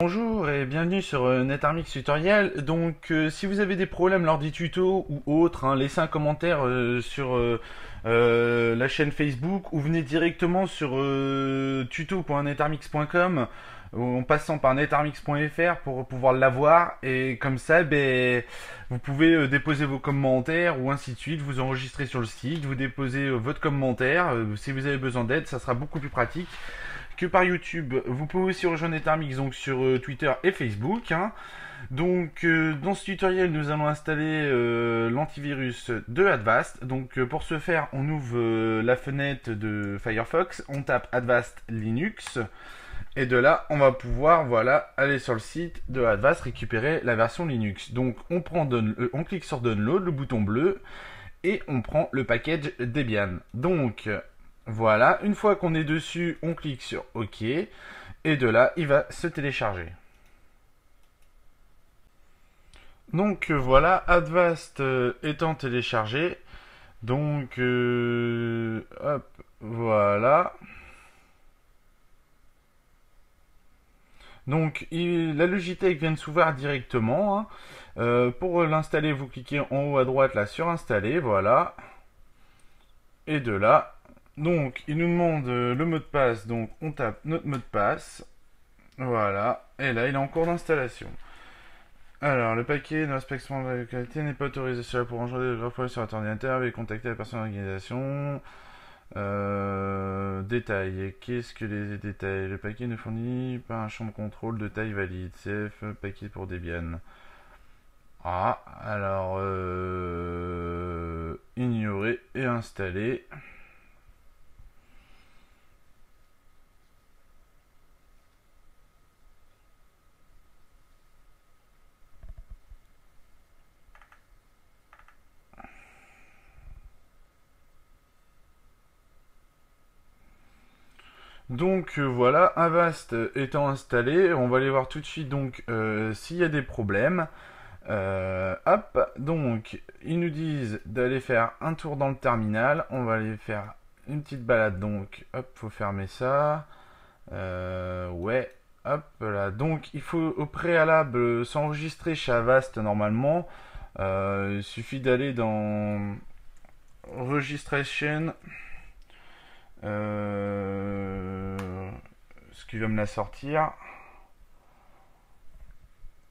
Bonjour et bienvenue sur NetArmix Tutoriel. Donc si vous avez des problèmes lors des tutos ou autres, laissez un commentaire sur la chaîne Facebook ou venez directement sur tuto.netarmix.com en passant par netarmix.fr pour pouvoir l'avoir et comme ça vous pouvez déposer vos commentaires ou ainsi de suite, vous enregistrez sur le site, vous déposez votre commentaire, si vous avez besoin d'aide ça sera beaucoup plus pratique que par YouTube. Vous pouvez aussi rejoindre NetArmix donc sur Twitter et Facebook. Donc dans ce tutoriel nous allons installer l'antivirus de Avast. Donc pour ce faire on ouvre la fenêtre de Firefox, on tape Avast Linux et de là on va pouvoir aller sur le site de Avast récupérer la version Linux. Donc on clique sur Download, le bouton bleu, et on prend le package Debian. Donc voilà, une fois qu'on est dessus, on clique sur OK, et de là, il va se télécharger. Donc voilà, Avast étant téléchargé, donc hop, voilà. Donc la Logitech vient de s'ouvrir directement. Pour l'installer, vous cliquez en haut à droite là sur installer, voilà. Et de là, donc, il nous demande le mot de passe, donc on tape notre mot de passe. Voilà, et là, il est en cours d'installation. Alors, le paquet de l'inspection de la qualité n'est pas autorisé sur pour engendrer de graves problèmes sur votre ordinateur. Veuillez contacter la personne d'organisation. Détails. Qu'est-ce que les détails? Le paquet ne fournit pas un champ de contrôle de taille valide. CF, paquet pour Debian. Ah, alors, ignorer et installer. Donc voilà, Avast étant installé, on va aller voir tout de suite donc s'il y a des problèmes. Hop, donc ils nous disent d'aller faire un tour dans le terminal, on va aller faire une petite balade, donc hop, faut fermer ça. Ouais, hop là, donc il faut au préalable s'enregistrer chez Avast normalement. Il suffit d'aller dans Registration. Ce qui va me la sortir.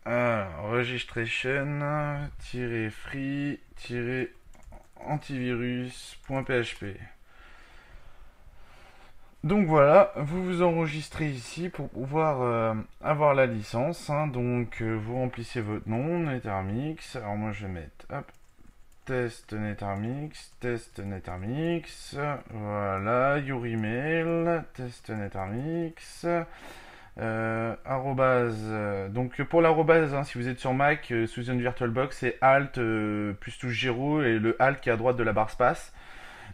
Alors, registration-free-antivirus.php. Donc voilà, vous vous enregistrez ici pour pouvoir avoir la licence. Donc vous remplissez votre nom, NetArmix. Alors moi je vais mettre test NetArmix, voilà, your email, test NetArmix, arrobase, donc pour l'arrobase, si vous êtes sur Mac, sous une VirtualBox, c'est Alt plus touche 0 et le Alt qui est à droite de la barre space.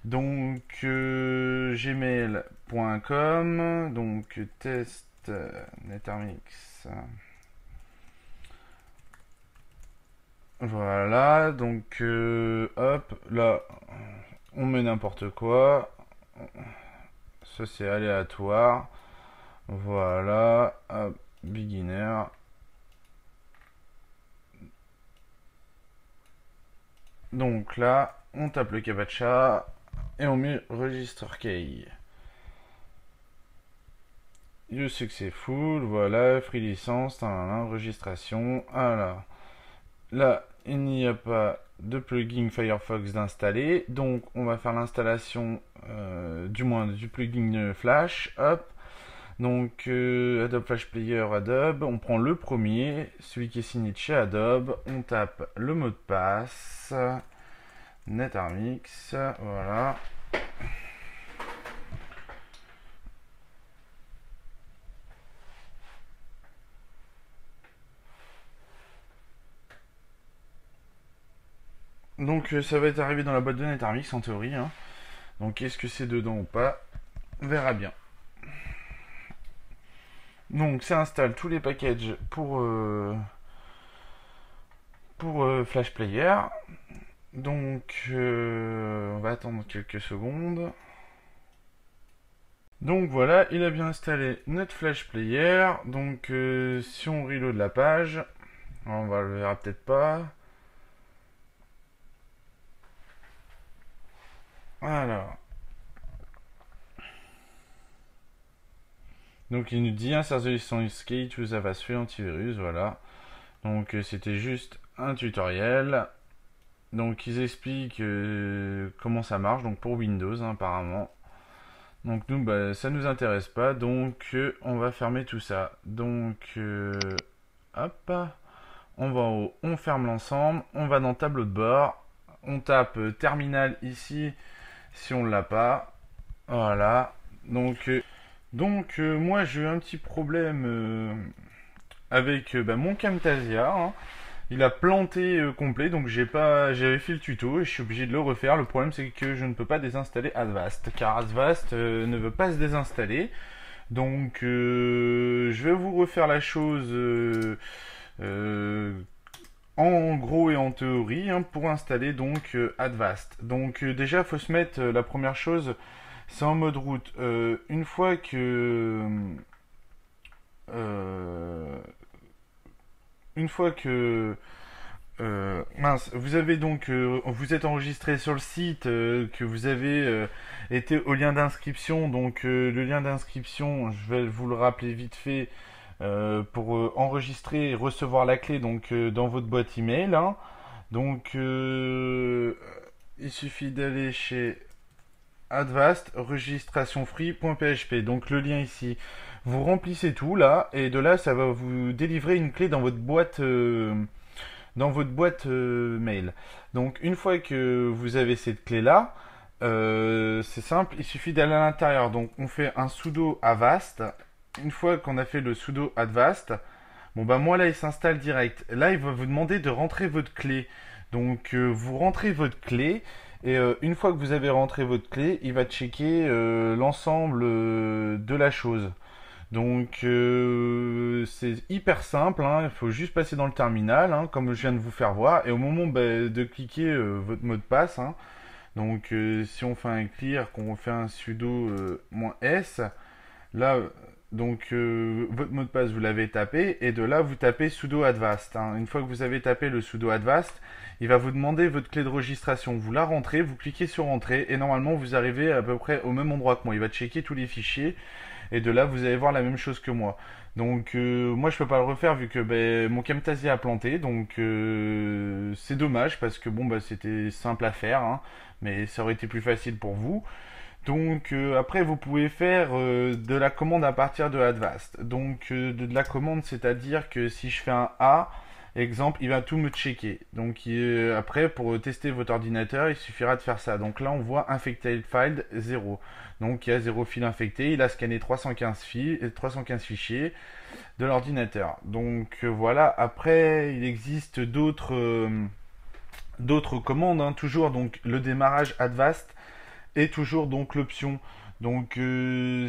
Donc gmail.com, donc test NetArmix. Voilà, donc hop, là, on met n'importe quoi. Ça c'est aléatoire. Voilà, hop, beginner. Donc là, on tape le captcha et on met register key. You successful, voilà, free licence, registration, voilà. Là, il n'y a pas de plugin Firefox d'installer, donc on va faire l'installation du plugin Flash. Hop, donc Adobe Flash Player, Adobe, on prend le premier, celui qui est signé de chez Adobe, on tape le mot de passe, NetArmix, voilà. Donc ça va être arrivé dans la boîte de NetArmix en théorie. Donc est-ce que c'est dedans ou pas? On verra bien. Donc ça installe tous les packages pour Flash Player. Donc on va attendre quelques secondes. Donc voilà, il a bien installé notre Flash Player. Donc si on reload la page, on va le verra peut-être pas. Alors. Donc il nous dit insert the license key to the Avast Free antivirus, voilà. Donc c'était juste un tutoriel. Donc ils expliquent comment ça marche, donc pour Windows hein, apparemment. Donc nous, bah, ça nous intéresse pas, donc on va fermer tout ça. Donc hop, on va en haut, on ferme l'ensemble, on va dans tableau de bord, on tape terminal ici si on l'a pas. Voilà. Donc moi j'ai eu un petit problème avec bah, mon Camtasia. Hein. Il a planté complet, donc j'avais fait le tuto et je suis obligé de le refaire. Le problème c'est que je ne peux pas désinstaller Avast, car Avast ne veut pas se désinstaller. Donc je vais vous refaire la chose en gros et en théorie hein, pour installer donc Avast. Donc déjà il faut se mettre la première chose, c'est en mode route. Une fois que euh, une fois que mince, vous avez donc vous êtes enregistré sur le site, que vous avez été au lien d'inscription. Donc le lien d'inscription, je vais vous le rappeler vite fait pour enregistrer et recevoir la clé donc dans votre boîte email. Hein. Donc il suffit d'aller chez Advast registration free.php. Donc le lien ici. Vous remplissez tout là et de là ça va vous délivrer une clé dans votre boîte mail. Donc une fois que vous avez cette clé là, c'est simple, il suffit d'aller à l'intérieur. Donc on fait un sudo avast. Une fois qu'on a fait le sudo advast, bon bah moi là il s'installe direct. Là il va vous demander de rentrer votre clé. Donc vous rentrez votre clé et une fois que vous avez rentré votre clé, il va checker l'ensemble de la chose. Donc c'est hyper simple, hein. Il faut juste passer dans le terminal, hein, comme je viens de vous faire voir, et au moment bah, de cliquer votre mot de passe, hein, donc si on fait un clear, qu'on fait un sudo -s, là donc votre mot de passe vous l'avez tapé, et de là vous tapez sudo advast. Hein. Une fois que vous avez tapé le sudo advast, il va vous demander votre clé de registration, vous la rentrez, vous cliquez sur entrée, et normalement vous arrivez à peu près au même endroit que moi. Il va checker tous les fichiers. Et de là, vous allez voir la même chose que moi. Donc, moi, je peux pas le refaire vu que ben, mon Camtasia a planté. Donc, c'est dommage parce que bon, bah, c'était simple à faire, hein, mais ça aurait été plus facile pour vous. Donc, après, vous pouvez faire de la commande à partir de Advast. Donc, de la commande, c'est-à-dire que si je fais un A, exemple, il va tout me checker. Donc, après, pour tester votre ordinateur, il suffira de faire ça. Donc là, on voit infected file 0. Donc il y a 0 fil infecté, il a scanné 315 fichiers de l'ordinateur. Donc voilà, après il existe d'autres commandes, hein, toujours donc le démarrage Advast est toujours donc l'option. Donc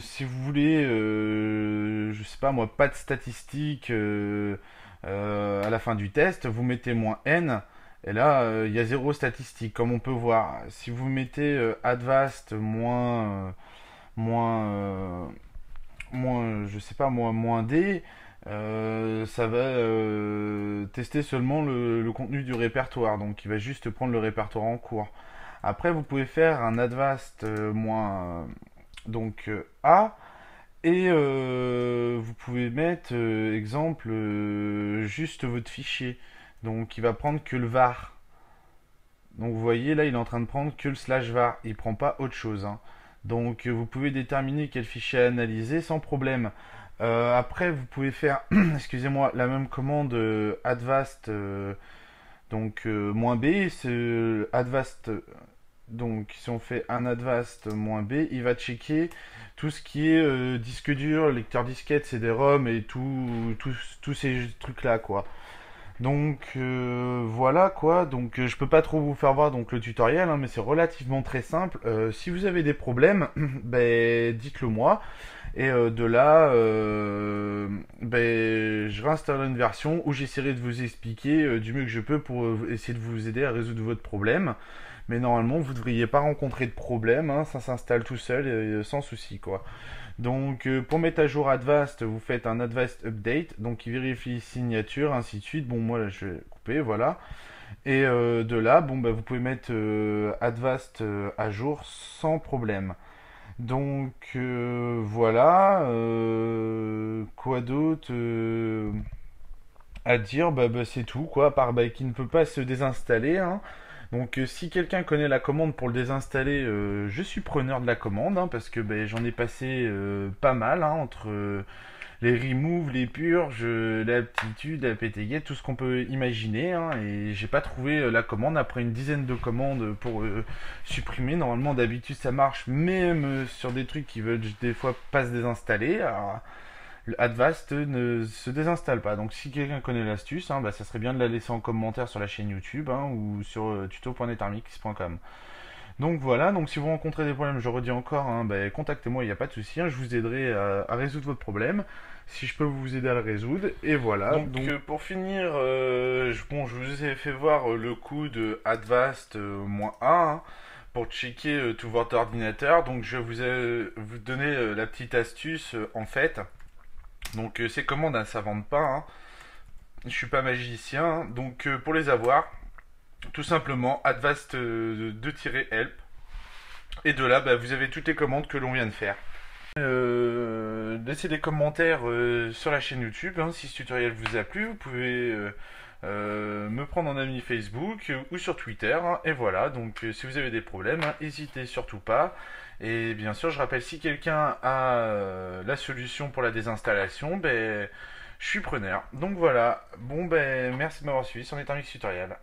si vous voulez, je sais pas moi, pas de statistiques à la fin du test, vous mettez -n. Et là, il y a 0 statistique, comme on peut voir. Si vous mettez Advast je sais pas, moins D, ça va tester seulement le contenu du répertoire. Donc, il va juste prendre le répertoire en cours. Après, vous pouvez faire un Advast donc A. Et vous pouvez mettre, exemple, juste votre fichier. Donc il va prendre que le var. Donc vous voyez là il est en train de prendre que le /var. Il prend pas autre chose. Hein. Donc vous pouvez déterminer quel fichier analyser sans problème. Après vous pouvez faire, excusez-moi, la même commande advast donc -b. C'est advast. Donc si on fait un advast -b, il va checker tout ce qui est disque dur, lecteur disquette, CD-ROM et tous ces trucs là quoi. Donc voilà quoi, donc je peux pas trop vous faire voir donc le tutoriel, hein, mais c'est relativement très simple. Si vous avez des problèmes, ben, dites-le moi. Et de là, je réinstallerai une version où j'essaierai de vous expliquer du mieux que je peux pour essayer de vous aider à résoudre votre problème. Mais normalement, vous ne devriez pas rencontrer de problème, hein, ça s'installe tout seul sans souci, quoi. Donc, pour mettre à jour Advanced, vous faites un Advanced Update, donc il vérifie signature, ainsi de suite. Bon, moi, là, je vais couper, voilà. Et de là, vous pouvez mettre Advanced à jour sans problème. Donc voilà, quoi d'autre à dire, c'est tout quoi, à part qu'il ne peut pas se désinstaller, hein. Donc si quelqu'un connaît la commande pour le désinstaller, je suis preneur de la commande, hein, parce que j'en ai passé pas mal, hein, entre les removes, les purges, l'aptitude, la ptget, tout ce qu'on peut imaginer, hein, et j'ai pas trouvé la commande après une dizaine de commandes pour supprimer. Normalement d'habitude ça marche même sur des trucs qui veulent des fois pas se désinstaller. Alors, le Advanced ne se désinstalle pas. Donc si quelqu'un connaît l'astuce, hein, ça serait bien de la laisser en commentaire sur la chaîne YouTube, hein, ou sur tuto.netarmix.com. Donc voilà, donc si vous rencontrez des problèmes, je redis encore, hein, contactez-moi, il n'y a pas de souci, hein, je vous aiderai à résoudre votre problème, si je peux vous aider à le résoudre, et voilà. Donc pour finir, je vous ai fait voir le coup de Advanced -1, hein, pour checker tout votre ordinateur. Donc je vais vous donner la petite astuce en fait. Donc ces commandes, hein, ça vend pas, hein. Je suis pas magicien, hein. Donc pour les avoir, tout simplement Advanced 2-help, et de là vous avez toutes les commandes que l'on vient de faire. Laissez des commentaires sur la chaîne YouTube, hein, si ce tutoriel vous a plu. Vous pouvez me prendre en ami Facebook ou sur Twitter, hein, et voilà. Donc si vous avez des problèmes, hein, n'hésitez surtout pas. Et bien sûr, je rappelle, si quelqu'un a la solution pour la désinstallation, je suis preneur. Donc voilà. Bon, merci de m'avoir suivi sur Netarmix Tutoriel.